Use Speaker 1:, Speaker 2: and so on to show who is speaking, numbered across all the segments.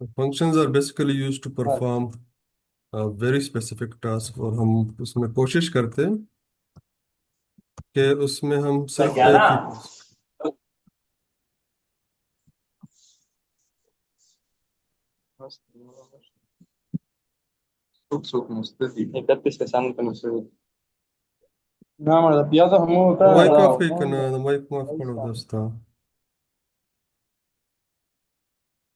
Speaker 1: Functions are basically used to perform a very specific task, और हम उसमें कोशिश करते हैं कि उसमें हम सिर्फ एक ही task।
Speaker 2: E per te stai sempre no seu. No, ma l'arrabbiato comunque
Speaker 1: माइक ऑफ
Speaker 2: bravo,
Speaker 1: ही करना
Speaker 2: molto.
Speaker 1: है, माइक ऑफ करो दोस्त।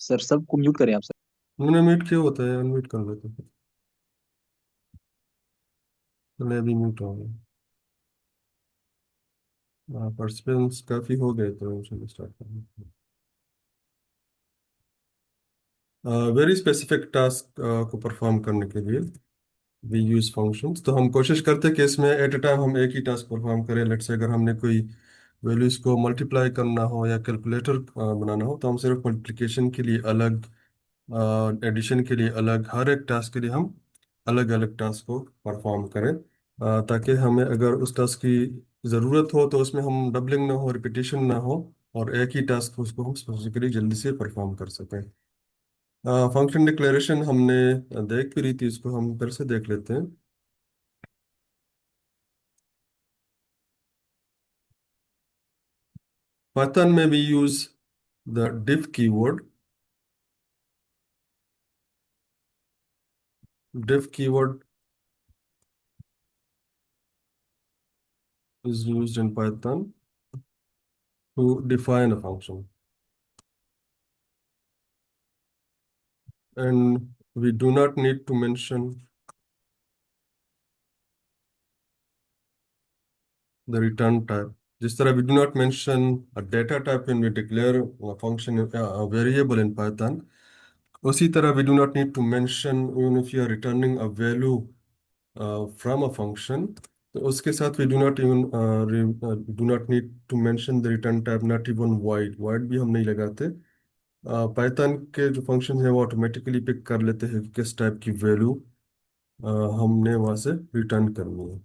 Speaker 3: सर सबको म्यूट करें आप सर।
Speaker 1: मैंने म्यूट किया होता है, अनम्यूट कर लेते हैं। चलिए अभी म्यूट हो गया। पार्टिसिपेंट्स काफी हो गए तो चलिए स्टार्ट करें। वेरी स्पेसिफिक टास्क को परफॉर्म करने के लिए वी यूज फंक्शंस। तो हम कोशिश करते हैं कि इसमें एट अ टाइम हम एक ही टास्क परफॉर्म करें। लेट्स से अगर हमने कोई वैल्यूज को मल्टीप्लाई करना हो या कैलकुलेटर बनाना हो, तो हम सिर्फ मल्टीप्लिकेशन के लिए अलग, एडिशन के लिए अलग, हर एक टास्क के लिए हम अलग अलग टास्क को परफॉर्म करें, ताकि हमें अगर उस टास्क की ज़रूरत हो तो उसमें हम डबलिंग ना हो, रिपीटेशन ना हो, और एक ही टास्क उसको हम स्पेसिफिकली जल्दी से परफॉर्म कर सकें। फंक्शन डिक्लेरेशन हमने देख भी रही थी, इसको हम फिर से देख लेते हैं। Python में we use the diff keyword. Diff keyword is used in Python to define a function, and we do not need to mention the return type. जिस तरह we do not mention a data type when we declare a function, a variable in Python, उसी तरह we do not need to mention even if you are returning a value from a function, तो उसके साथ we do not even do not need to mention the return type, not even void भी हम नहीं लगाते। Python के जो function है वो ऑटोमेटिकली पिक कर लेते हैं कि किस टाइप की वैल्यू हमने वहां से रिटर्न करनी है।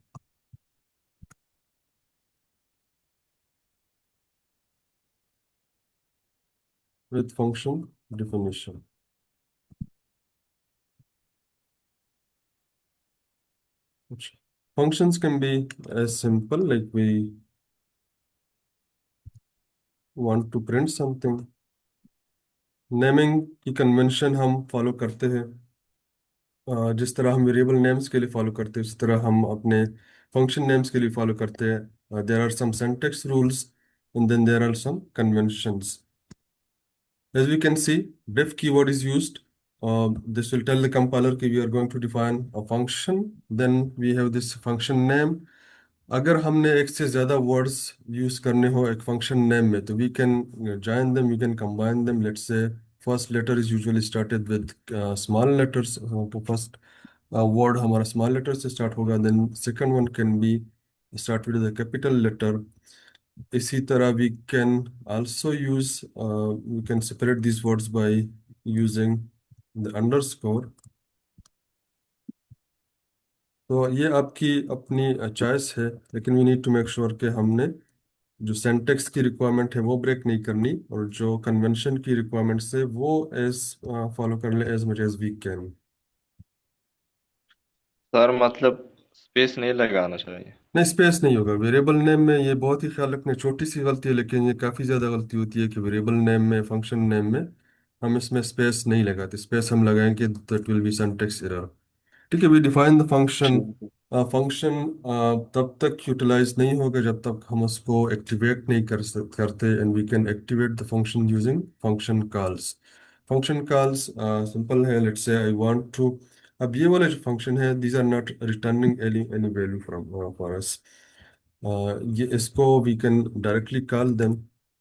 Speaker 1: With function definition, functions can be as simple like we want to print something। Naming की कन्वेंशन हम फॉलो करते हैं। जिस तरह हम वेरिएबल नेम्स के लिए फॉलो करते हैं, उस तरह हम अपने फंक्शन नेम्स के लिए फॉलो करते हैं। There are some syntax rules and then there are some conventions. As we can see, def keyword is used. This will tell the compiler that we are going to define a function. Then we have this function name. अगर हमने एक से ज़्यादा words use करने हो एक function name में, तो we can join them, we can combine them. Let's say first letter is usually started with small letters. तो first word हमारा small letter से start होगा. Then second one can be start with a capital letter. इसी तरह we can also use we can separate these words by using the underscore। तो ये आपकी अपनी चॉइस है, लेकिन we need to make sure कि हमने जो सिंटैक्स की रिक्वायरमेंट है वो ब्रेक नहीं करनी, और जो कन्वेंशन की रिक्वायरमेंट्स है वो एज फॉलो कर ले as much as we can.
Speaker 2: Sir मतलब स्पेस नहीं लगाना चाहिए।
Speaker 1: नहीं, स्पेस नहीं होगा वेरिएबल नेम में। ये बहुत ही ख्याल रखने, छोटी सी गलती है, लेकिन ये काफ़ी ज़्यादा गलती होती है कि वेरिएबल नेम में, फंक्शन नेम में हम इसमें स्पेस नहीं लगाते। स्पेस हम लगाएंगे that will be syntax error. ठीक है, वी डिफाइन द फंक्शन।
Speaker 2: ठीक है।
Speaker 1: फंक्शन तब तक यूटिलाइज नहीं होगा जब तक हम उसको एक्टिवेट नहीं करते, and we can activate the function using function calls. Function calls simple है। Let's say I want to, अब ये वाले जो फंक्शन है, these are not returning any any value from for us. ये इसको we can directly call them,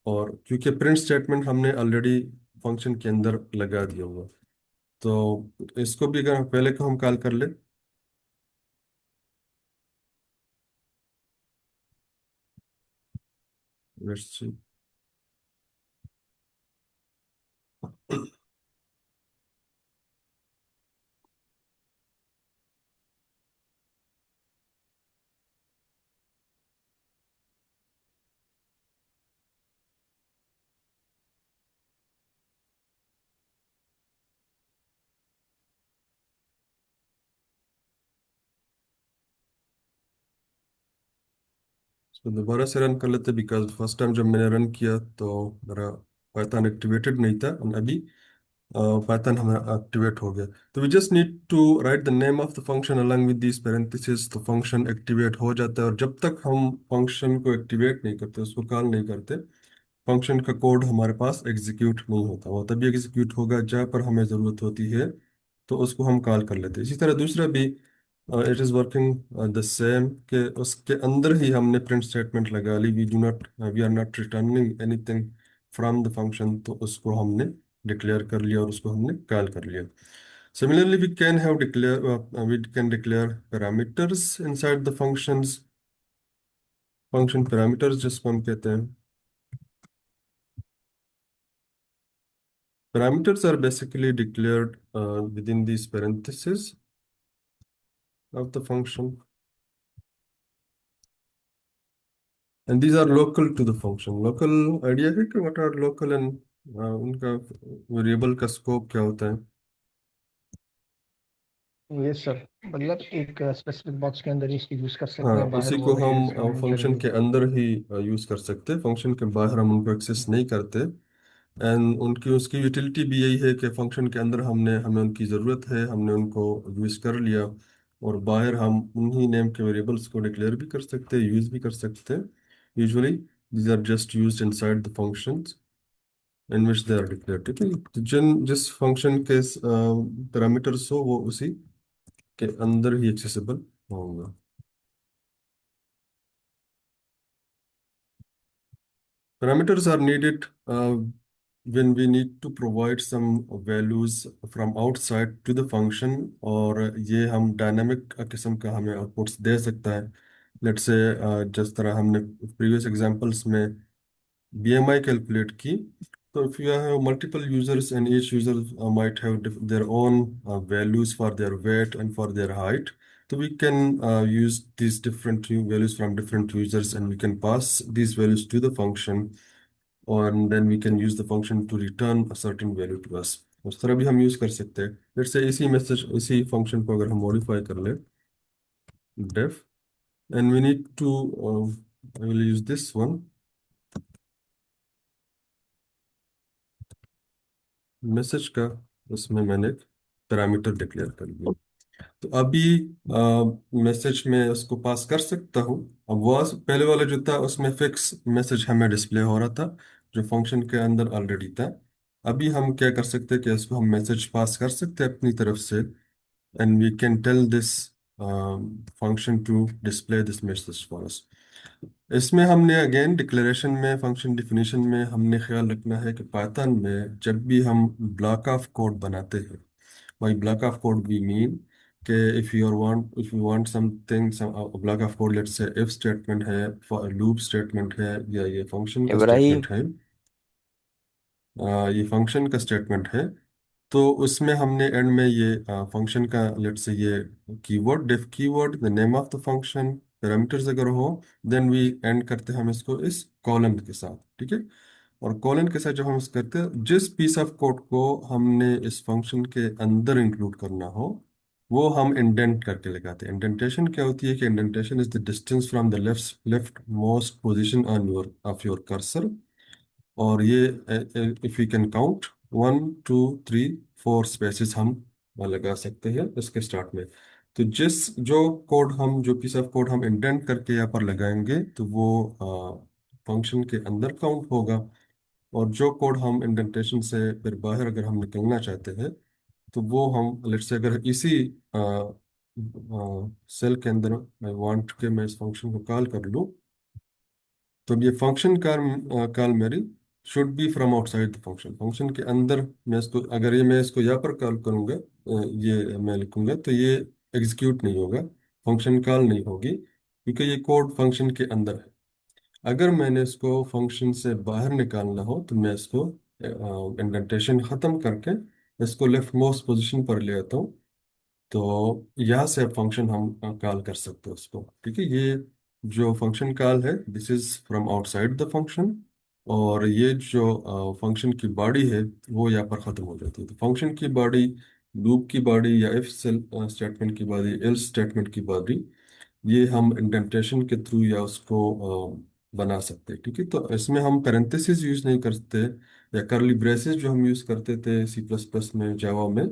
Speaker 1: और क्योंकि प्रिंट स्टेटमेंट हमने ऑलरेडी फंक्शन के अंदर लगा दिया हुआ, तो इसको भी अगर पहले को हम कॉल कर ले। Let's see. तो दोबारा से रन कर लेते, बिकॉज फर्स्ट टाइम जब मैंने रन किया तो मेरा पाइथन एक्टिवेटेड नहीं था, और अभी पाइथन हमारा एक्टिवेट हो गया। तो we just need to write the name of the function along with this parenthesis, तो फंक्शन एक्टिवेट हो जाता है। और जब तक हम फंक्शन को एक्टिवेट नहीं करते, उसको कॉल नहीं करते, फंक्शन का कोड हमारे पास एग्जीक्यूट नहीं होता। वो तभी एग्जीक्यूट होगा जहाँ पर हमें ज़रूरत होती है, तो उसको हम कॉल कर लेते हैं। इसी तरह दूसरा भी, it is working the same, कि उसके अंदर ही हमने प्रिंट स्टेटमेंट लगा ली, we are not returning anything from the function, तो उसको हमने डिक्लेयर कर लिया और उसको हमने कॉल कर लिया। Similarly, we can declare parameters inside the functions। Function parameters जिसको हम कहते हैं, parameters are basically declared within these parentheses of the function, and these are local to the function। Local idea है कि what are local, and उनका variable का scope क्या होता है।
Speaker 2: ये सर, मतलब एक स्पेसिफिक बॉक्स के अंदर ही इसको यूज कर सकते
Speaker 1: हाँ,
Speaker 2: हैं, बाहर
Speaker 1: उसी को
Speaker 2: वो एक्सेस
Speaker 1: हम
Speaker 2: करना
Speaker 1: फंक्शन
Speaker 2: जरूरी
Speaker 1: के
Speaker 2: नहीं।
Speaker 1: अंदर ही यूज कर सकते हैं, फंक्शन के बाहर हम उनको एक्सेस नहीं करते। एंड उनकी उसकी यूटिलिटी भी यही है कि फंक्शन के अंदर हमें उनकी ज़रूरत है, हमने उनको यूज कर लिया, और बाहर हम उन्हीं नेम के वेरिएबल्स को डिक्लेयर भी कर सकते हैं, यूज भी कर सकते हैं। Usually these are just used inside the functions in which they are declared. ठीक है, तो जिस फंक्शन के पैरामीटर्स हो वो उसी के अंदर ही एक्सेसिबल होंगे। Parameters are needed when we need to provide some values from outside to the function, और ये हम डायनामिक किस्म का हमें आउटपुट्स दे सकता है। लेट्स से जिस तरह हमने प्रीवियस एग्जांपल्स में BMI कैलकुलेट की, तो if you have multiple users and each user might have their own values for their weight and for their height, so we can use these different values from different users, and we can pass these values to the function, and then we can use the function to return a certain value to us। उस तरह भी हम use कर सकते हैं। Let's say इसी function को अगर हम मॉडिफाई कर ले, def, and we need to I will use this one, message का, उसमें मैंने पैरामीटर डिक्लेयर कर दिया। तो अभी मैसेज में उसको पास कर सकता हूँ। अब वो पहले वाला जो था उसमें फिक्स मैसेज हमें डिस्प्ले हो रहा था, जो फंक्शन के अंदर ऑलरेडी था। अभी हम क्या कर सकते हैं कि इसको हम मैसेज पास कर सकते हैं अपनी तरफ से, and we can tell this function to display this message for us. इसमें हमने अगेन डिक्लेरेशन में, फंक्शन डिफिनीशन में हमने ख्याल रखना है कि पाइथन में जब भी हम ब्लॉक ऑफ कोड बनाते हैं, by block of code we mean कि if you want something, block of code, let's say if statement है, for loop statement है, या ये function का
Speaker 3: इब्राहिम।
Speaker 1: statement है, ये function का statement है, तो उसमें हमने एंड में ये फंक्शन का, लेट्स से ये keyword, diff keyword, the name of the function, parameters अगर हो, देन वी एंड करते हैं हम इसको इस कॉलन के साथ। ठीक है, और कॉलन के साथ जब हम इस करते हैं, जिस पीस ऑफ कोड को हमने इस फंक्शन के अंदर इंक्लूड करना हो, वो हम इंडेंट करके लगाते हैं। इंडेंटेशन क्या होती है कि indentation is the distance from the left most position on your cursor, और ये if you can count 1 2 3 4 spaces हम लगा सकते हैं इसके स्टार्ट में। तो जो पीस ऑफ कोड हम इंडेंट करके यहाँ पर लगाएंगे, तो वो फंक्शन के अंदर काउंट होगा। और जो कोड हम इंडेंटेशन से फिर बाहर अगर हम निकलना चाहते हैं, तो वो हम लेट्स से अगर इसी सेल के अंदर मैं वांट के मैं इस फंक्शन को कॉल कर लूँ, तो ये फंक्शन कॉल मेरी should be from outside the function. Function के अंदर मैं इसको यहाँ पर कॉल करूंगा, ये मैं लिखूंगा, तो ये एग्जीक्यूट नहीं होगा, फंक्शन कॉल नहीं होगी, क्योंकि ये कोड फंक्शन के अंदर है। अगर मैंने इसको फंक्शन से बाहर निकालना हो, तो मैं इसको इंडेंटेशन ख़त्म करके इसको लेफ्ट मोस्ट पोजीशन पर ले आता हूँ, तो यहाँ से फंक्शन हम कॉल कर सकते हैं उसको। ठीक है, ये जो फंक्शन कॉल है, this is from outside the function, और ये जो फंक्शन की बॉडी है वो यहाँ पर ख़त्म हो जाती है। तो फंक्शन की बॉडी, लूप की बॉडी, या इफ स्टेटमेंट की बॉडी, एल्स स्टेटमेंट की बॉडी, ये हम इंडेंटेशन के थ्रू या उसको बना सकते हैं। ठीक है, तो इसमें हम पैरेंथेसिस यूज नहीं करते, या कर्ली ब्रेसेस जो हम यूज करते थे सी प्लस प्लस में, जावा में,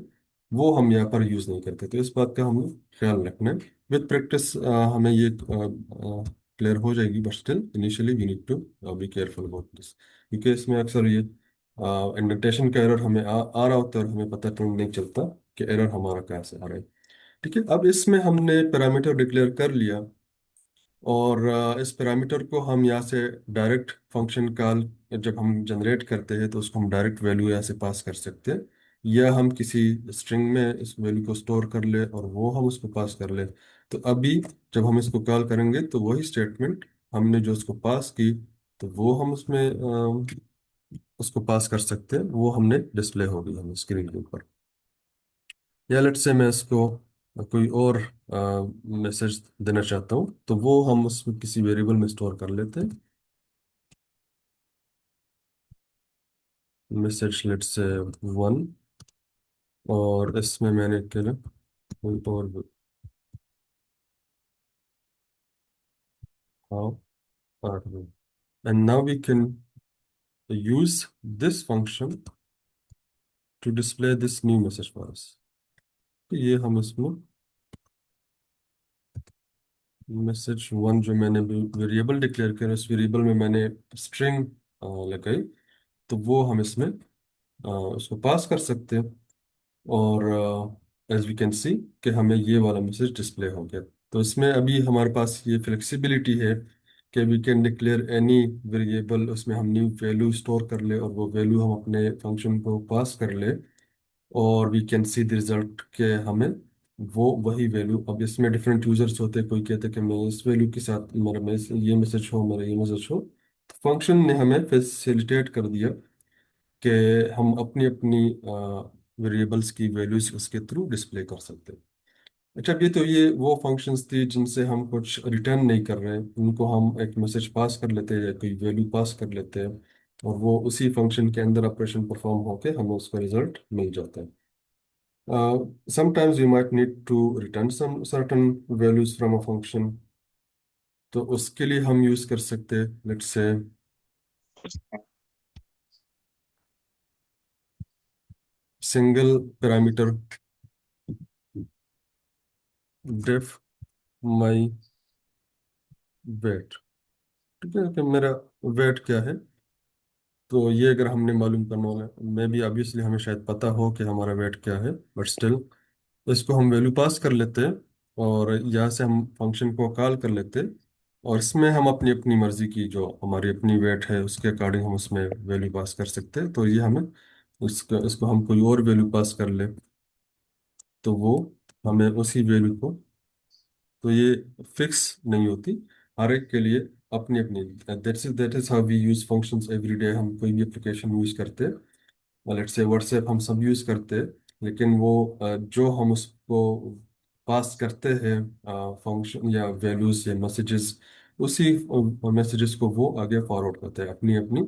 Speaker 1: वो हम यहाँ पर यूज नहीं करते। तो इस बात का हमें ख्याल रखना है। विद प्रैक्टिस हमें ये क्लियर हो जाएगी, but still initially we need to be careful about this, क्योंकि इसमें अक्सर ये इंडेंटेशन का एरर हमें आ रहा होता है और हमें पता तो नहीं चलता कि एरर हमारा कहाँ से आ रहा है। ठीक है, अब इसमें हमने पैरामीटर डिक्लेयर कर लिया, और इस पैरामीटर को हम यहाँ से डायरेक्ट फंक्शन कॉल, जब हम जनरेट करते हैं तो उसको हम डायरेक्ट वैल्यू यहाँ से पास कर सकते हैं, या हम किसी स्ट्रिंग में इस वैल्यू को स्टोर कर ले और वो हम उसको पास कर ले। तो अभी जब हम इसको कॉल करेंगे तो वही स्टेटमेंट हमने जो उसको पास की, तो वो हम उसमें उसको पास कर सकते हैं, वो हमने डिस्प्ले होगी हमें स्क्रीन के ऊपर। या लेट्स से मैं इसको कोई और मैसेज देना चाहता हूँ, तो वो हम उसमें किसी वेरिएबल में स्टोर कर लेते हैं। मैसेज लेट्स से 1, और इसमें मैंने क्या कोई और, हाँ, and now we can use this function to display this new message for us. तो ये हम इसमें मैसेज 1 जो मैंने वेरिएबल डिक्लेयर किया, उस वेरिएबल में मैंने स्ट्रिंग लगाई, तो वो हम इसमें उसको पास कर सकते हैं। और एज वी कैन सी कि हमें ये वाला मैसेज डिस्प्ले हो गया। तो इसमें अभी हमारे पास ये फ्लेक्सिबिलिटी है कि we can declare any variable, उसमें हम न्यू वैल्यू स्टोर कर ले और वो वैल्यू हम अपने फंक्शन को पास कर ले, और we can see the result के हमें वो वही वैल्यू। अब इसमें डिफरेंट यूजर्स होते हैं, कोई कहते हैं कि मैं इस वैल्यू के साथ मेरा ये मैसेज हो, मेरा ये मैसेज हो। तो फंक्शन ने हमें फैसिलिटेट कर दिया कि हम अपनी अपनी वेरिएबल्स की वैल्यूज उसके थ्रू डिस्प्ले कर सकते हैं। अच्छा, अभी तो ये वो फंक्शंस थी जिनसे हम कुछ रिटर्न नहीं कर रहे हैं, उनको हम एक मैसेज पास कर लेते हैं या कोई वैल्यू पास कर लेते हैं, और वो उसी फंक्शन के अंदर ऑपरेशन परफॉर्म होके हमें उसका रिजल्ट मिल जाता है। Sometimes you might need to return some certain values from a function, तो उसके लिए हम यूज कर सकते हैं let's say single parameter def my weight। ठीक है कि मेरा वेट क्या है, तो ये अगर हमने मालूम करना होगा, मे बी ऑब्वियसली हमें शायद पता हो कि हमारा वेट क्या है, बट स्टिल इसको हम वैल्यू पास कर लेते हैं, और यहाँ से हम फंक्शन को कॉल कर लेते हैं, और इसमें हम अपनी अपनी मर्जी की जो हमारी अपनी वेट है उसके अकॉर्डिंग हम उसमें वैल्यू पास कर सकते हैं। तो ये हमें इसको हम कोई और वैल्यू पास कर ले, तो वो हमें उसी वैल्यू को, तो ये फिक्स नहीं होती, हर एक के लिए अपनी अपनी। That is how we use functions every day. हम कोई भी एप्लीकेशन यूज करते हैं, लेट्स से व्हाट्सएप हम सब यूज करते हैं, लेकिन वो जो हम उसको पास करते हैं फंक्शन या वैल्यूज या मैसेजेस, उसी मैसेजेस को वो आगे फॉरवर्ड करते हैं अपनी अपनी।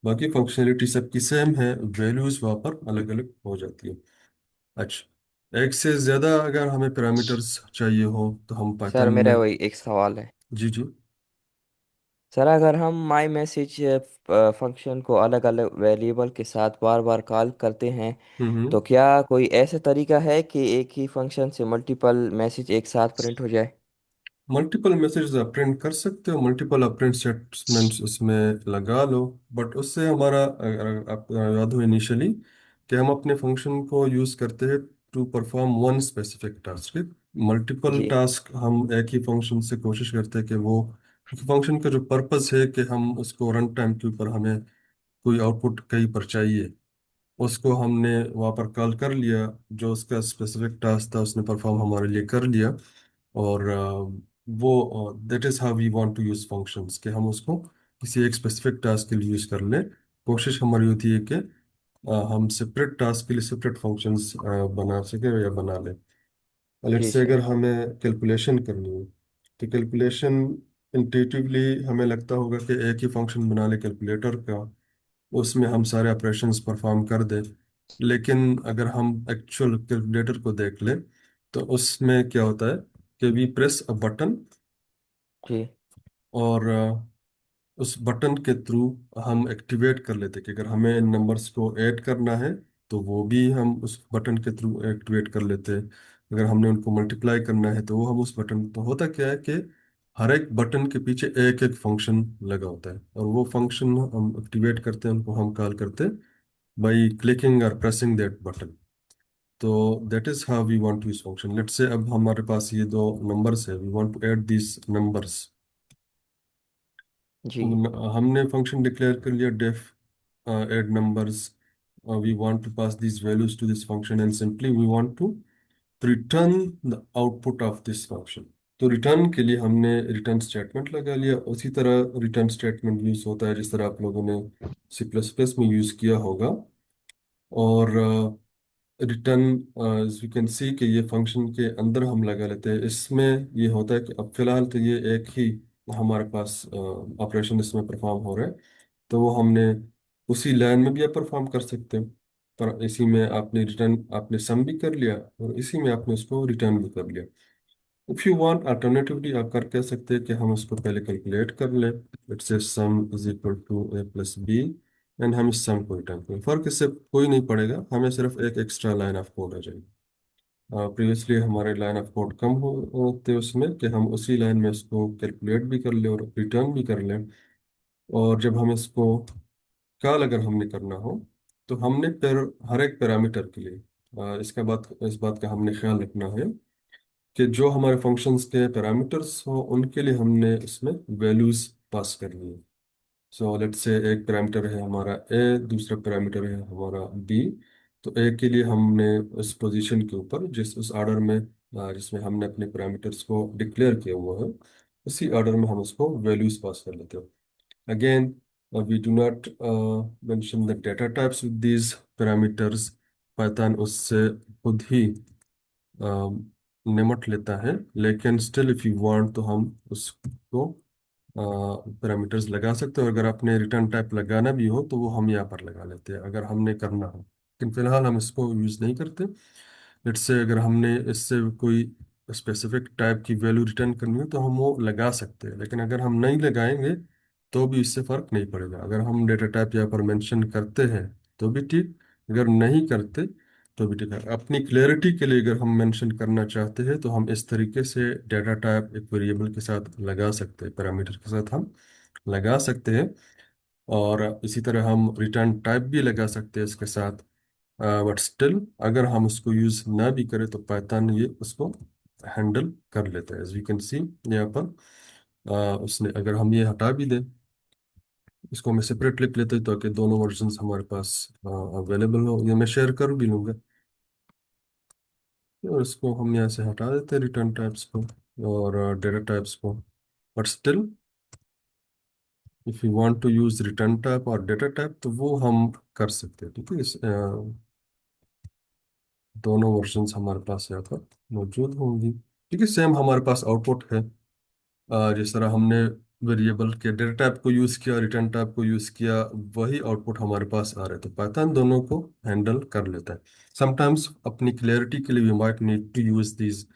Speaker 1: बाकी फंक्शनलिटी सबकी सेम है, वैल्यूज वहाँ पर अलग अलग हो जाती है। अच्छा, एक से ज्यादा अगर हमें पैरामीटर्स चाहिए हो तो हम
Speaker 4: सर
Speaker 1: पाइथन में।
Speaker 4: मेरा वही एक सवाल है।
Speaker 1: जी जी।
Speaker 4: सर अगर हम माई मैसेज फंक्शन को अलग अलग वेरिएबल के साथ बार बार कॉल करते हैं,
Speaker 1: हम्म।
Speaker 4: तो क्या कोई ऐसा तरीका है कि एक ही फंक्शन से मल्टीपल मैसेज एक साथ प्रिंट हो जाए?
Speaker 1: मल्टीपल मैसेज आप प्रिंट कर सकते हो, मल्टीपल आप प्रिंट स्टेटमेंट्स उसमें लगा लो, बट उससे हमारा, अगर आप याद हो इनिशियली, कि हम अपने फंक्शन को यूज करते हैं to perform one specific task. Multiple
Speaker 4: जी।
Speaker 1: टास्क हम एक ही फंक्शन से कोशिश करते हैं कि वो, फंक्शन का जो पर्पस है कि हम उसको रन टाइम के ऊपर हमें कोई आउटपुट कहीं पर चाहिए, उसको हमने वहाँ पर कॉल कर लिया, जो उसका स्पेसिफिक टास्क था उसने परफॉर्म हमारे लिए कर लिया, और वो that is how we want to use functions, कि हम उसको किसी एक स्पेसिफिक टास्क के लिए यूज कर लें। कोशिश हमारी होती है कि हम सेपरेट टास्क के लिए सेपरेट फंक्शंस बना सकें या बना लें। लेट्स
Speaker 4: जी
Speaker 1: से
Speaker 4: सर।
Speaker 1: अगर हमें कैलकुलेशन करनी है, तो कैलकुलेशन इंट्यूटिवली हमें लगता होगा कि एक ही फंक्शन बना ले कैलकुलेटर का, उसमें हम सारे ऑपरेशंस परफॉर्म कर दें। लेकिन अगर हम एक्चुअल कैलकुलेटर को देख लें, तो उसमें क्या होता है कि वी प्रेस अ बटन
Speaker 4: जी।
Speaker 1: और उस बटन के थ्रू हम एक्टिवेट कर लेते कि अगर हमें इन नंबर्स को ऐड करना है तो वो भी हम उस बटन के थ्रू एक्टिवेट कर लेते हैं। अगर हमने उनको मल्टीप्लाई करना है तो वो हम उस बटन, तो होता क्या है कि हर एक बटन के पीछे एक एक फंक्शन लगा होता है और वो फंक्शन हम एक्टिवेट करते हैं, उनको हम कॉल करते हैं बाई क्लिकिंग और प्रेसिंग दैट बटन। तो that is how we want to use function. Let's say अब हमारे पास ये दो नंबर्स है, we want to add this numbers.
Speaker 4: जी।
Speaker 1: हमने फंक्शन डिक्लेयर कर लिया def add numbers. we want to pass these values to this function and simply we want to return the output of this function। तो return के लिए हमने return statement लगा लिया। उसी तरह रिटर्न स्टेटमेंट यूज होता है जिस तरह आप लोगों ने सी प्लस प्लस में यूज किया होगा। और रिटर्न, यू कैन सी कि ये फंक्शन के अंदर हम लगा लेते हैं। इसमें ये होता है कि अब फिलहाल तो ये एक ही हमारे पास ऑपरेशन इसमें परफॉर्म हो रहा है, तो वो हमने उसी लाइन में भी आप परफॉर्म कर सकते हैं। पर इसी में आपने रिटर्न, आपने सम भी कर लिया और इसी में आपने उसको रिटर्न भी कर लिया। इफ यू वांट अल्टरनेटिवली आप कर कह सकते हैं कि हम उसको पहले कैलकुलेट कर लें। इट्स से sum is equal to a plus b and हम इस सम को रिटर्न करें। फर्क इससे कोई नहीं पड़ेगा, हमें सिर्फ एक एक्स्ट्रा लाइन ऑफ कोड आ जाएगी। प्रीवियसली हमारे लाइन ऑफ कोड कम होते उसमें कि हम उसी लाइन में इसको कैलकुलेट भी कर लें और रिटर्न भी कर लें। और जब हम इसको कॉल अगर हमने करना हो तो हमने पर हर एक पैरामीटर के लिए इसका बात, इस बात का हमने ख्याल रखना है कि जो हमारे फंक्शंस के पैरामीटर्स हो उनके लिए हमने इसमें वैल्यूज पास करनी है। सो लेट्स से एक पैरामीटर है हमारा ए, दूसरा पैरामीटर है हमारा बी। तो ए के लिए हमने उस पोजीशन के ऊपर जिस उस ऑर्डर में जिसमें हमने अपने पैरामीटर्स को डिक्लेयर किया हुआ है उसी ऑर्डर में हम उसको वैल्यूज पास कर लेते हैं। Again, we do not mention the data types with these parameters। Python उससे खुद ही निमट लेता है, लेकिन स्टिल इफ यू वांट तो हम उसको पैरामीटर्स लगा सकते हो। अगर आपने रिटर्न टाइप लगाना भी हो तो वो हम यहाँ पर लगा लेते हैं अगर हमने करना हो, लेकिन फिलहाल हम इसको यूज़ नहीं करते। लेट्स से अगर हमने इससे कोई स्पेसिफिक टाइप की वैल्यू रिटर्न करनी हो तो हम वो लगा सकते हैं, लेकिन अगर हम नहीं लगाएंगे तो भी इससे फर्क नहीं पड़ेगा। अगर हम डेटा टाइप यहाँ पर मेंशन करते हैं तो भी ठीक, अगर नहीं करते तो भी ठीक है। अपनी क्लैरिटी के लिए अगर हम मेंशन करना चाहते हैं तो हम इस तरीके से डेटा टाइप एक वेरिएबल के साथ लगा सकते हैं, पैरामीटर के साथ हम लगा सकते हैं। और इसी तरह हम रिटर्न टाइप भी लगा सकते हैं इसके साथ। बट स्टिल अगर हम उसको यूज ना भी करें तो पाइथन ये उसको हैंडल कर लेता है। एज यू कैन सी यहाँ पर उसने, अगर हम ये हटा भी दें, इसको मैं सेपरेट लिख लेते ताकि दोनों वर्जन्स हमारे पास अवेलेबल हो। ये मैं शेयर कर भी लूँगा और इसको हम यहाँ से हटा देते हैं रिटर्न टाइप्स को और डेटा टाइप्स को। But still if you want to use return type और डेटा टाइप तो वो हम कर सकते हैं। ठीक है, दोनों वर्जन्स हमारे पास यहाँ पर मौजूद होंगी। ठीक है, सेम हमारे पास आउटपुट है। जिस तरह हमने वेरिएबल के डेटा टाइप को यूज किया, रिटर्न टाइप को यूज किया, वही आउटपुट हमारे पास आ रहा है। तो पाइथन दोनों को हैंडल कर लेता है। समटाइम्स अपनी क्लियरिटी के लिए we might need to use these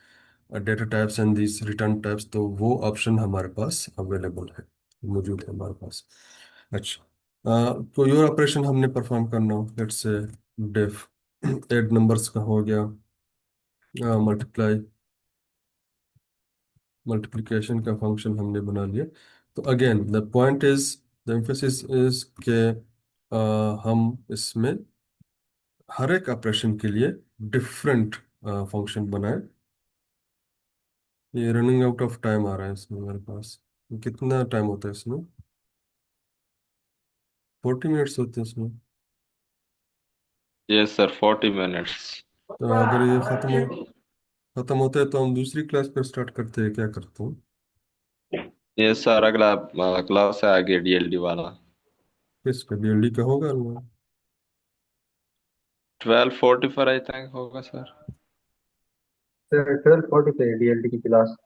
Speaker 1: data types and these return types, तो वो ऑप्शन हमारे पास अवेलेबल है, मौजूद है हमारे पास। अच्छा, कोई और ऑपरेशन हमने परफॉर्म करना हो, let's say def add numbers का हो गया, मल्टीप्लाई मल्टीप्लिकेशन का फंक्शन हमने बना लिया। तो again the point is, the emphasis is के हम इसमें हर एक ऑपरेशन के लिए डिफरेंट फंक्शन बनाए। ये रनिंग आउट ऑफ टाइम आ रहा है इसमें मेरे पास। कितना टाइम होता है इसमें? 40 मिनट्स होते हैं इसमें।
Speaker 5: Yes sir 40 minutes.
Speaker 1: तो अगर ये खत्म होता है तो हम दूसरी क्लास पर स्टार्ट करते हैं, क्या करते हैं?
Speaker 5: यस सर अगला क्लास है आगे डीएलडी वाला।
Speaker 1: किस पे, बीएलडी का होगा ना?
Speaker 5: 12:44 आई थिंक होगा सर।
Speaker 2: सर 12:40 पे डीएलडी की क्लास।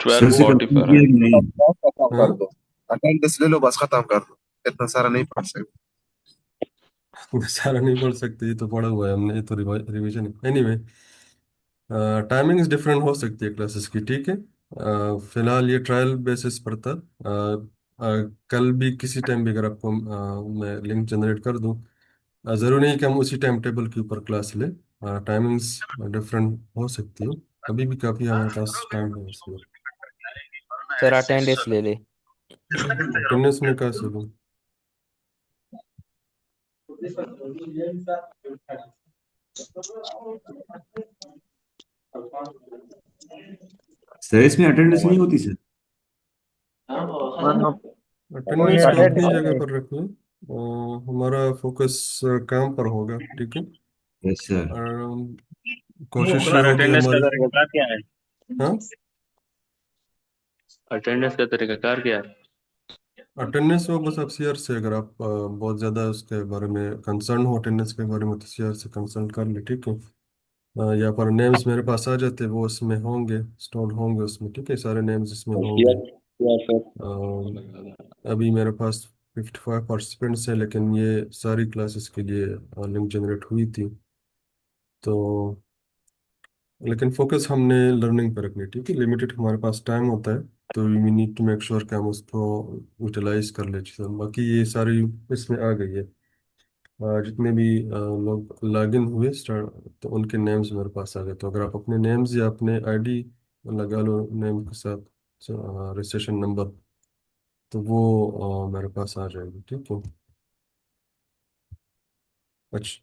Speaker 5: ट्वेल्व
Speaker 6: सर
Speaker 1: वो
Speaker 6: से
Speaker 5: फोर्टी
Speaker 6: कंफर्म
Speaker 5: फोर
Speaker 6: किया
Speaker 5: है
Speaker 6: कि नहीं?
Speaker 2: खत्म कर
Speaker 1: हाँ।
Speaker 2: दो, अटेंडेंस ले लो, बस खत्म कर दो, इतना सारा नहीं पढ़ सकते।
Speaker 1: सारा नहीं पढ़ सकते, ये तो पढ़ा हुआ है हमने, ये तो रिवीजन है। एनीवे, टाइमिंग्स डिफरेंट हो सकती है क्लासेस की, ठीक है। फिलहाल ये ट्रायल बेसिस पर था। कल भी किसी टाइम भी अगर आपको मैं लिंक जनरेट कर दूं, जरूरी नहीं कि हम उसी टाइम टेबल के ऊपर क्लास लें। टाइमिंग्स डिफरेंट हो सकती है। अभी भी काफ़ी हमारे पास टाइम है इसमें।
Speaker 4: सर अटेंडेंस ले ले।
Speaker 1: अटेंडेंस में कैसे दूं?
Speaker 6: सर इसमें अटेंडेंस नहीं होती सर।
Speaker 3: हाँ, कोई
Speaker 1: अटेंडेंस को
Speaker 3: अटेंड
Speaker 1: अपनी जगह
Speaker 3: नहीं।
Speaker 1: पर रखिए। हमारा फोकस काम पर होगा, ठीक है।
Speaker 6: Yes sir.
Speaker 1: कोशिश ये
Speaker 2: सर
Speaker 1: होगी
Speaker 2: अटेंडेंस का
Speaker 1: हमारी।
Speaker 2: तरीका क्या है?
Speaker 1: हाँ,
Speaker 2: अटेंडेंस का तरीकाकार क्या है?
Speaker 1: अटेंडेंस वो बस आप सीआर से, अगर आप बहुत ज़्यादा उसके बारे में कंसर्न हो अटेंडेंस के बारे में, तो सीआर से कंसल्ट कर ले, ठीक है। यहाँ पर नेम्स मेरे पास आ जाते, वो उसमें होंगे, स्टोर होंगे उसमें, ठीक है, सारे नेम्स इसमें होंगे।
Speaker 2: या सर।
Speaker 1: अभी मेरे पास 55 पार्टिसिपेंट्स हैं, लेकिन ये सारी क्लासेस के लिए लिंक जनरेट हुई थी। तो लेकिन फोकस हमने लर्निंग पर रखनी, ठीक है। लिमिटेड हमारे पास टाइम होता है, तो we need to make sure कि हम उसको यूटिलाइज कर ले चीज़ें। बाकी ये सारी इसमें आ गई है। जितने भी लोग लॉगिन हुए स्टार्ट, तो उनके नेम्स मेरे पास आ गए। तो अगर आप अपने नेम्स या अपने आईडी लगा लो नेम के साथ रजिस्ट्रेशन नंबर, तो वो मेरे पास आ जाएगी, ठीक है।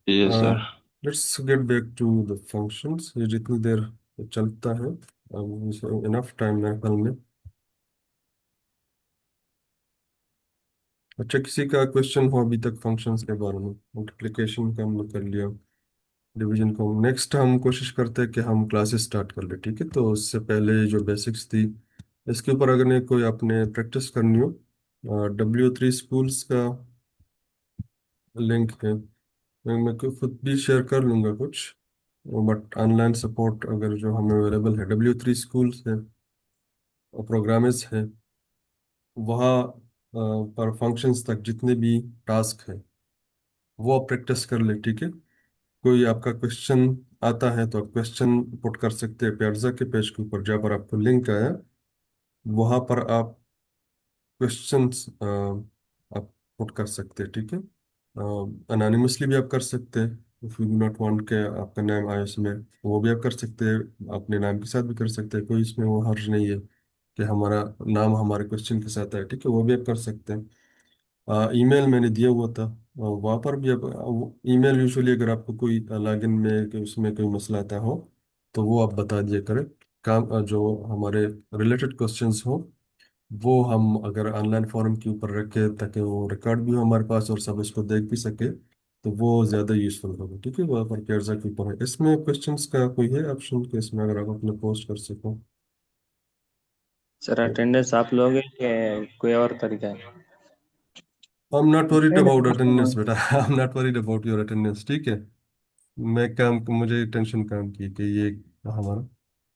Speaker 5: ये
Speaker 1: अच्छा,
Speaker 5: sir.
Speaker 1: Let's get back to the functions. ये जितनी देर चलता है, इनफ टाइम है कल में। अच्छा, किसी का क्वेश्चन हो अभी तक फंक्शंस के बारे में? मल्टीप्लिकेशन का हमने कर लिया, डिवीजन को नेक्स्ट हम कोशिश करते हैं कि हम क्लासेस स्टार्ट कर ले, ठीक है। तो उससे पहले जो बेसिक्स थी, इसके ऊपर अगर ने कोई आपने प्रैक्टिस करनी हो, W3 स्कूल्स का लिंक है। मैं खुद भी शेयर कर लूँगा कुछ, बट ऑनलाइन सपोर्ट अगर जो हमें अवेलेबल है, W3 स्कूल्स है और प्रोग्राम्स है, वहाँ पर फंक्शंस तक जितने भी टास्क है, वो आप प्रैक्टिस कर ले, ठीक है। कोई आपका क्वेश्चन आता है तो आप क्वेश्चन पुट कर सकते हैं पियाजा के पेज के ऊपर, जहाँ पर आपको लिंक आया, वहाँ पर आप क्वेश्चंस आप पुट कर सकते हैं, ठीक है। अनोनिमसली भी आप कर सकते हैं, if you do not want के आपका नाम आए उसमें, वो भी आप कर सकते हैं। अपने नाम के साथ भी कर सकते हैं, कोई इसमें वो हर्ज नहीं है कि हमारा नाम हमारे क्वेश्चन के साथ है, ठीक है, वो भी आप कर सकते हैं। ईमेल मैंने दिया हुआ था, वहाँ पर भी अब ईमेल यूजुअली अगर आपको कोई लॉगिन में कि उसमें कोई मसला आता हो, तो वो आप बता दिया करें। काम जो हमारे रिलेटेड क्वेश्चंस हो, वो हम अगर ऑनलाइन फॉरम के ऊपर रखें, ताकि वो रिकॉर्ड भी हो हमारे पास और सब इसको देख भी सके, तो वो ज़्यादा यूजफुल होगा, ठीक है। वहाँ पर कैर्जा के ऊपर है, इसमें क्वेश्चंस का कोई है ऑप्शन कि इसमें अगर आप अपने पोस्ट कर सको?
Speaker 2: सर अटेंडेंस आप लोगे कि कोई और तरीका है?
Speaker 1: I am not worried about attendance बेटा। I am not worried about your attendance, ठीक है। मैं काम, मुझे टेंशन काम की कि ये हमारा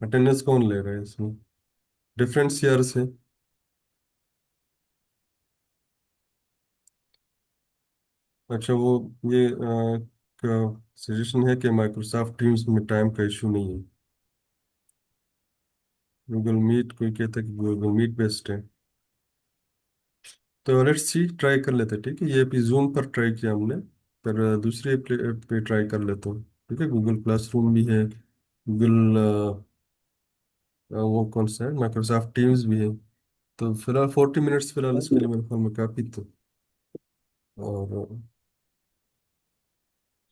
Speaker 1: अटेंडेंस कौन ले रहा है इसमें, डिफरेंट ईयर से। अच्छा, वो ये सजेशन है कि माइक्रोसॉफ्ट टीम्स में टाइम का इशू नहीं है। गूगल मीट, कोई कहता है कि गूगल मीट बेस्ट है। तो लेट्स सी, ट्राई कर लेते हैं, ठीक है। ये अभी जूम पर ट्राई किया हमने, पर दूसरी ऐप पे ट्राई कर लेते हैं, ठीक है। गूगल क्लासरूम भी है, गूगल वो कौन सा है, माइक्रोसॉफ्ट टीम्स भी है। तो फिलहाल 40 मिनट्स फिलहाल इसके लिए मेरे ख्याल में काफ़ी थे। और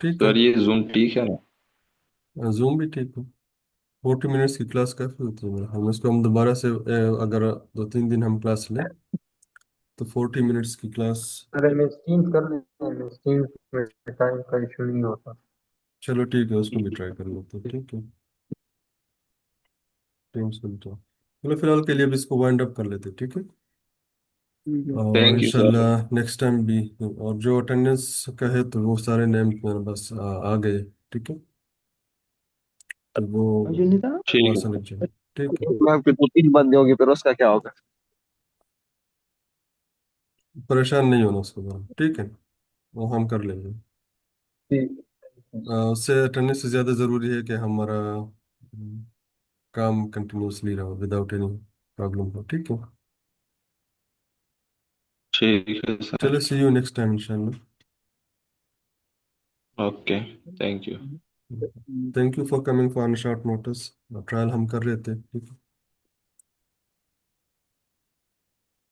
Speaker 1: ठीक है,
Speaker 5: सर ये जूम ठीक है ना?
Speaker 1: जूम भी ठीक है। 40 मिनट्स की क्लास काफ़ी होती है मेरे ख्याल में। इसको हम दोबारा से अगर 2-3 दिन हम क्लास लें, तो 40 मिनट्स की क्लास।
Speaker 3: अगर मैं टीम्स कर लेते हैं, मैं टीम्स में टाइम का इशू नहीं होता।
Speaker 1: चलो ठीक है, उसको भी ट्राई कर लेते हैं, ठीक है। टीम्स में तो चलो फिलहाल के लिए अब इसको वाइंड अप कर लेते हैं, ठीक है। और
Speaker 5: थैंक यू सर।
Speaker 1: इंशाल्लाह नेक्स्ट टाइम भी। और जो अटेंडेंस का है, तो वो सारे नेम मेरे पास आ गए, ठीक है। तो वो
Speaker 3: मुझे नहीं था।
Speaker 1: वहाँ
Speaker 5: ठीक
Speaker 1: से लग जाए, ठीक है।
Speaker 3: मैं आपके 2-3 बंदे होंगे, फिर उसका क्या होगा?
Speaker 1: परेशान नहीं होना उसके बारे में, ठीक है, वो हम कर लेंगे।
Speaker 3: ठीक।
Speaker 1: उससे अटेंडेंस से ज़्यादा ज़रूरी है कि हमारा काम कंटिन्यूसली रहो विदाउट एनी प्रॉब्लम हो। ठीक है,
Speaker 5: ठीक है सर।
Speaker 1: चलो सी यू नेक्स्ट टाइम इंशाल्लाह।
Speaker 5: Okay, thank you.
Speaker 1: Thank you for coming for short notice. Trial हम कर रहे थे, ठीक है।